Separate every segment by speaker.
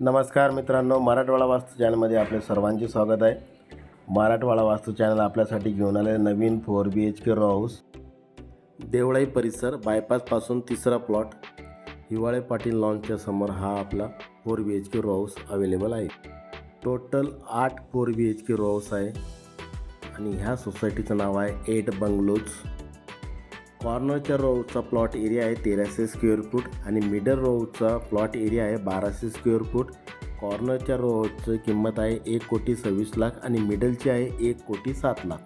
Speaker 1: नमस्कार मित्रांनो, मराठवाडा वास्तू चॅनलमध्ये आपले सर्वांचे स्वागत आहे. मराठवाडा वास्तू चॅनल आपल्यासाठी घेऊन आले नवीन 4BHK रो हाऊस. देवळाई परिसर बायपासपासून तिसरा प्लॉट, हिवाळे पाटील लॉनच्या समोर हा आपला 4BHK रो हाऊस अवेलेबल आहे. टोटल 8 4BHK रो हाऊस आहे आणि ह्या सोसायटीचं नाव आहे 8 बंगलोज. कॉर्नरच्या रोचा प्लॉट एरिया आहे 1300 स्क्वेअर फूट आणि मिडल रोचा प्लॉट एरिया आहे 1200 स्क्वेअर फूट. कॉर्नरच्या रोची किंमत आहे 1,26,00,000 आणि मिडलची आहे 1,07,00,000.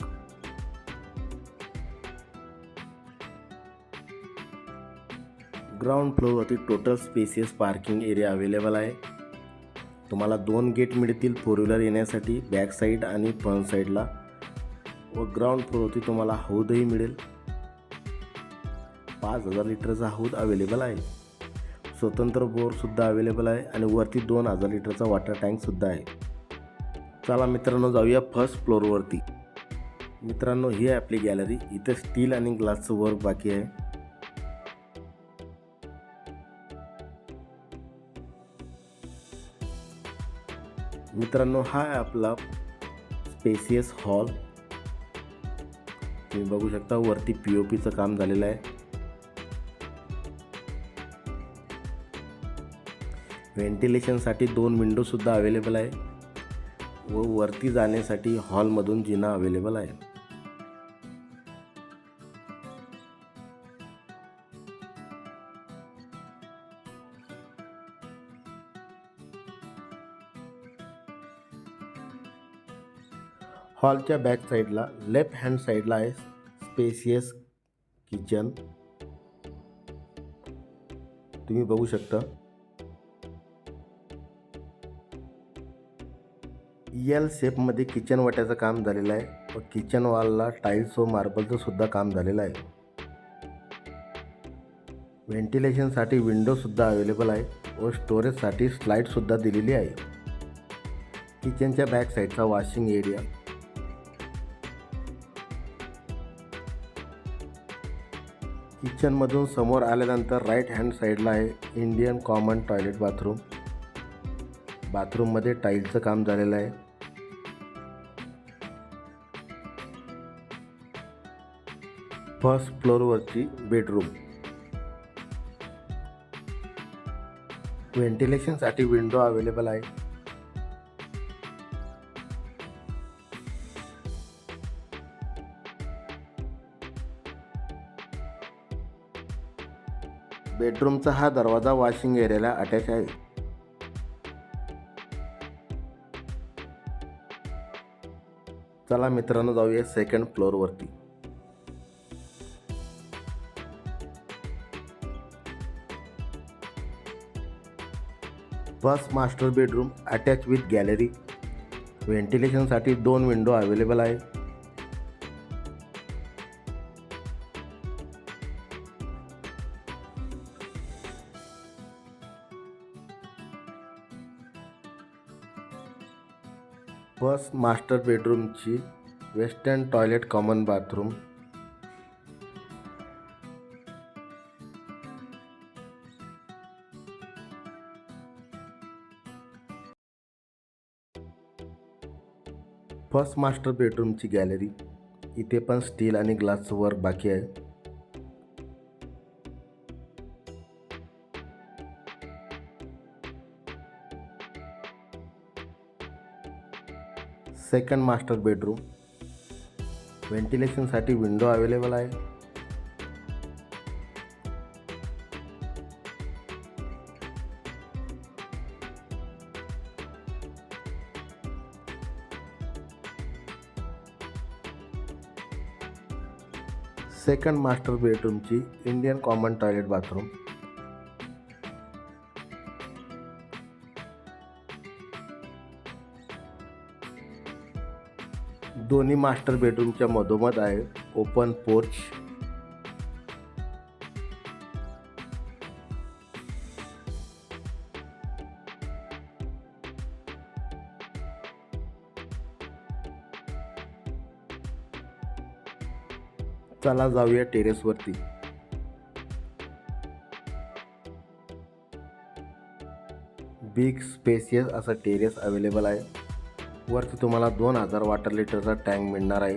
Speaker 1: ग्राउंड फ्लोअरवरती total spacious parking area available आहे. तुम्हाला 2 गेट मिळतील फोर व्हीलर येण्यासाठी, बॅक साईड आणि फ्रंट साईडला. व ग्राउंड फ्लोअरवरती तुम्हाला हौदही मिळेल. 5,000 लिटरचा हौद अवेलेबल आहे. स्वतंत्र बोरसुद्धा अवेलेबल आहे आणि वरती 2,000 लिटरचा वॉटर टँकसुद्धा आहे. चला मित्रांनो, जाऊया फर्स्ट फ्लोअरवरती. मित्रांनो, ही आहे आपली गॅलरी. इथे स्टील आणि ग्लासचं वर्क बाकी आहे. मित्रांनो, हा आहे आपला स्पेसियस हॉल. तुम्ही बघू शकता वरती POPचं काम झालेलं आहे. व्हेंटिलेशनसाठी 2 विंडोसुद्धा अवेलेबल आहे व वरती जाण्यासाठी हॉलमधून जिना अवेलेबल आहे. हॉलच्या बॅक साईडला लेफ्ट हँड साईडला आहे स्पेसियस किचन. तुम्ही बघू शकता L शेपमध्ये किचन वाट्याचं काम झालेलं आहे व किचन वॉलला टाईल्स व मार्बलचं सुद्धा काम झालेलं आहे. व्हेंटिलेशनसाठी विंडोसुद्धा अवेलेबल आहे व स्टोरेजसाठी स्लाईडसुद्धा दिलेली आहे. किचनच्या बॅक साईडचा वॉशिंग एरिया. किचनमधून समोर आल्यानंतर राईट हँड साईडला आहे इंडियन कॉमन टॉयलेट बाथरूम. बाथरूममध्ये टाईलचं काम झालेलं आहे. फर्स्ट फ्लोअरवरची बेडरूम. व्हेंटिलेशनसाठी विंडो अवेलेबल आहे. बेडरूमचा हा दरवाजा वॉशिंग एरियाला अटॅच आहे. चला मित्रांनो, जाऊया सेकंड फ्लोअरवरती. First master bedroom attach with gallery. व्हेंटिलेशनसाठी 2 विंडो अवेलेबल आहे. फर्स्ट मास्टर बेडरूमची western toilet common bathroom. First master बेडरूमची गॅलरी. इथे पण स्टील आणि ग्लासचं वर्क बाकी आहे. Second master bedroom. व्हेंटिलेशनसाठी विंडो अवेलेबल आहे. सेकंड मास्टर बेडरूमची इंडियन कॉमन टॉयलेट बाथरूम. दोन्ही मास्टर बेडरूमच्या मधोमध आहे ओपन पोर्च. चला जाऊया टेरेसवरती. बिग स्पेसियस असं टेरेस अवेलेबल आहे. वरती तुम्हाला 2000 वॉटर लिटरचा टँक मिळणार आहे.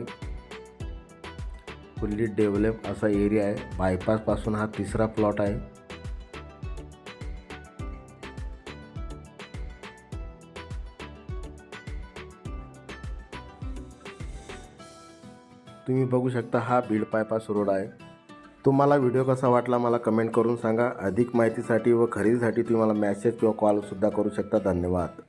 Speaker 1: फुल्ली डेव्हलप असा एरिया आहे. बायपासपासून हा तिसरा प्लॉट आहे. तुम्ही बघू शकता हा बीड बायपास रोड आहे. तुम्हाला व्हिडिओ कसा वाटला मला कमेंट करून सांगा. अधिक माहितीसाठी व खरेदीसाठी तुम्ही मला मेसेज किंवा कॉलसुद्धा करू शकता. धन्यवाद.